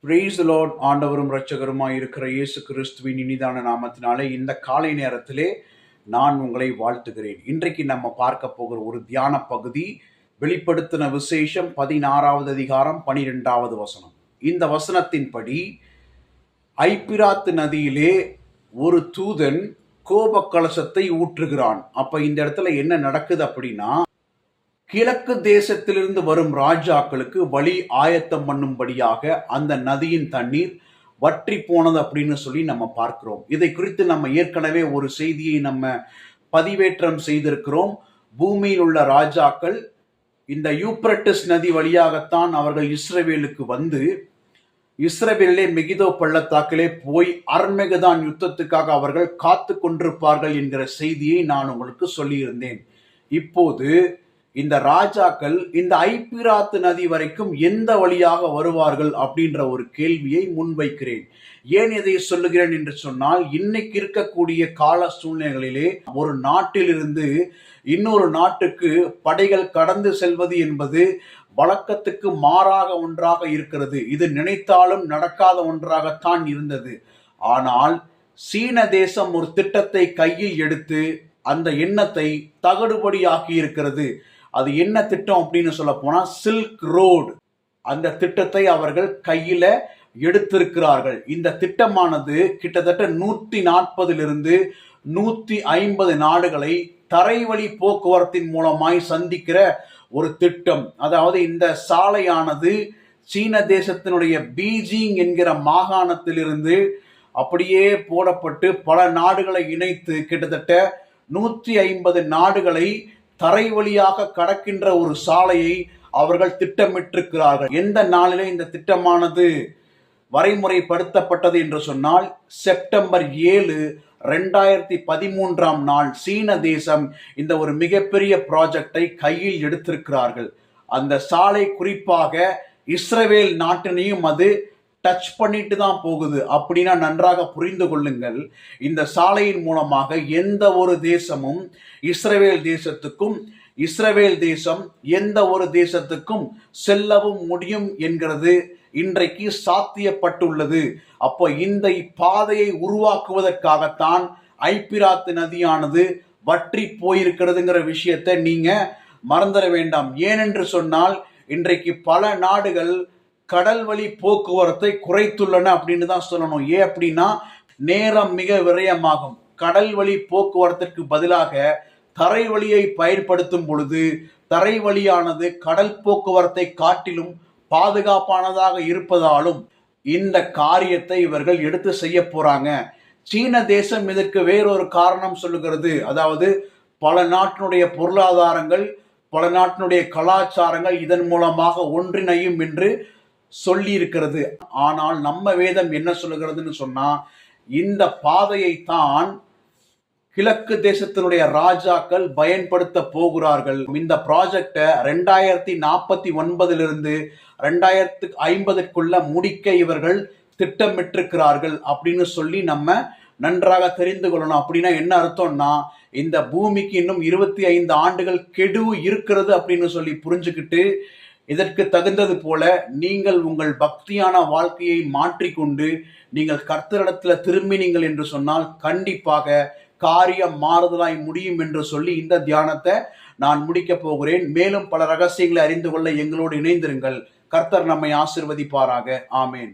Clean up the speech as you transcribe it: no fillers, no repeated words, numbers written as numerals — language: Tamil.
Praise the Lord. ஆண்டவரும் இரட்சகருமாய் இருக்கிற இயேசு கிறிஸ்துவின் இனிதான நாமத்தினாலே இந்த காலை நேரத்திலே நான் உங்களை வாழ்த்துகிறேன். இன்றைக்கு நம்ம பார்க்க போகிற ஒரு தியான பகுதி வெளிப்படுத்தின விசேஷம் 16வது அதிகாரம் 12வது வசனம். இந்த வசனத்தின்படி ஐப்பிராத்து நதியிலே ஒரு தூதன் கோப கலசத்தை ஊற்றுகிறான். அப்ப இந்த இடத்துல என்ன நடக்குது அப்படின்னா, கிழக்கு தேசத்திலிருந்து வரும் ராஜாக்களுக்கு வழி ஆயத்தம் பண்ணும்படியாக அந்த நதியின் தண்ணீர் வற்றி போனது அப்படின்னு சொல்லி நம்ம பார்க்கிறோம். இதை குறித்து நம்ம ஏற்கனவே ஒரு செய்தியை நம்ம பதிவேற்றம் செய்திருக்கிறோம். பூமியில் உள்ள ராஜாக்கள் இந்த யூப்ரட்டிஸ் நதி வழியாகத்தான் அவர்கள் இஸ்ரவேலுக்கு வந்து இஸ்ரவேலிலே மெகிதோ பள்ளத்தாக்கிலே போய் அர்மெகதான் யுத்தத்துக்காக அவர்கள் காத்து கொண்டிருப்பார்கள் என்கிற செய்தியை நான் உங்களுக்கு சொல்லியிருந்தேன். இப்போது இந்த ராஜாக்கள் இந்த ஐப்பிராத்து நதி வரைக்கும் எந்த வழியாக வருவார்கள் அப்படின்ற ஒரு கேள்வியை முன்வைக்கிறேன். ஏன் இதை சொல்லுகிறேன் என்று சொன்னால், இன்னைக்கு இருக்கக்கூடிய கால சூழ்நிலைகளிலே ஒரு நாட்டிலிருந்து இன்னொரு நாட்டுக்கு படைகள் கடந்து செல்வது என்பது வழக்கத்துக்கு மாறாக ஒன்றாக இருக்கிறது. இது நினைத்தாலும் நடக்காத ஒன்றாகத்தான் இருந்தது. ஆனால் சீன தேசம் ஒரு திட்டத்தை கையில் எடுத்து அந்த எண்ணத்தை தகடுபடியாக்கி இருக்கிறது. அது என்ன திட்டம் அப்படின்னு சொல்ல போனா சில்க் ரோடு. அந்த திட்டத்தை அவர்கள் கையில எடுத்திருக்கிறார்கள். இந்த திட்டமானது கிட்டத்தட்ட 140 150 நாடுகளை தரைவழி போக்குவரத்தின் மூலமாய் சந்திக்கிற ஒரு திட்டம். அதாவது இந்த சாலையானது சீன தேசத்தினுடைய பீஜிங் என்கிற மாகாணத்திலிருந்து அப்படியே போடப்பட்டு பல நாடுகளை இணைத்து கிட்டத்தட்ட 150 நாடுகளை தரை வழியாக கடக்கின்ற ஒரு சாலையை அவர்கள் திட்டமிட்டிருக்கிறார்கள். எந்த நாளிலே இந்த திட்டமானது வரைமுறைப்படுத்தப்பட்டது என்று சொன்னால், செப்டம்பர் 7 2013 சீன தேசம் இந்த ஒரு மிகப்பெரிய ப்ராஜெக்டை கையில் எடுத்திருக்கிறார்கள். அந்த சாலை குறிப்பாக இஸ்ரவேல் நாட்டினையும் அது டச் பண்ணிட்டு தான் போகுது. அப்படின்னா நன்றாக புரிந்து கொள்ளுங்கள், இந்த சாலையின் மூலமாக எந்த ஒரு தேசமும் இஸ்ரவேல் தேசத்துக்கும், இஸ்ரவேல் தேசம் எந்த ஒரு தேசத்துக்கும் செல்லவும் முடியும் என்கிறது இன்றைக்கு சாத்தியப்பட்டுள்ளது. அப்போ இந்த பாதையை உருவாக்குவதற்காகத்தான் ஐப்பிராத்து நதியானது வற்றி போயிருக்கிறதுங்கிற விஷயத்தை நீங்க மறந்துட வேண்டாம். ஏனென்று சொன்னால், இன்றைக்கு பல நாடுகள் கடல் வழி போக்குவரத்தை குறைத்துள்ளன அப்படின்னு தான் சொல்லணும். ஏன் அப்படின்னா, நேரம் மிக விரயமாகும். கடல் வழி போக்குவரத்திற்கு பதிலாக தரை வழியை பயன்படுத்தும் பொழுது தரை வழியானது கடல் போக்குவரத்தை காட்டிலும் பாதுகாப்பானதாக இருப்பதாலும் இந்த காரியத்தை இவர்கள் எடுத்து செய்ய போறாங்க. சீன தேசம் இதற்கு வேறொரு காரணம் சொல்லுகிறது. அதாவது பல நாட்டினுடைய பொருளாதாரங்கள், பல நாட்டினுடைய கலாச்சாரங்கள் இதன் மூலமாக ஒன்றிணையும் என்று சொல்லி இருக்கிறது. ஆனால் நம்ம வேதம் என்ன சொல்லுகிறதுன்னு சொன்னா, இந்த பாதையை தான் கிழக்கு தேசத்தினுடைய ராஜாக்கள் பயன்படுத்த போகிறார்கள். இந்த ப்ராஜெக்டை 2049 2050 முடிக்க இவர்கள் திட்டமிட்டிருக்கிறார்கள் அப்படின்னு சொல்லி நம்ம நன்றாக தெரிந்து கொள்ளணும். அப்படின்னா என்ன அர்த்தம்னா, இந்த பூமிக்கு இன்னும் 25 ஆண்டுகள் கெடு இருக்கிறது அப்படின்னு சொல்லி புரிஞ்சுக்கிட்டு, இதற்கு தகுந்தது போல நீங்கள் உங்கள் பக்தியான வாழ்க்கையை மாற்றிக்கொண்டு நீங்கள் கர்த்தரிடத்தில் திரும்பினீங்கள் என்று சொன்னால் கண்டிப்பாக காரியம் மாறுதலாய் முடியும் என்று சொல்லி இந்த தியானத்தை நான் முடிக்க போகிறேன். மேலும் பல ரகசியங்களை அறிந்து கொள்ள எங்களோடு இணைந்திருங்கள். கர்த்தர் நம்மை ஆசீர்வதிப்பாராக. ஆமேன்.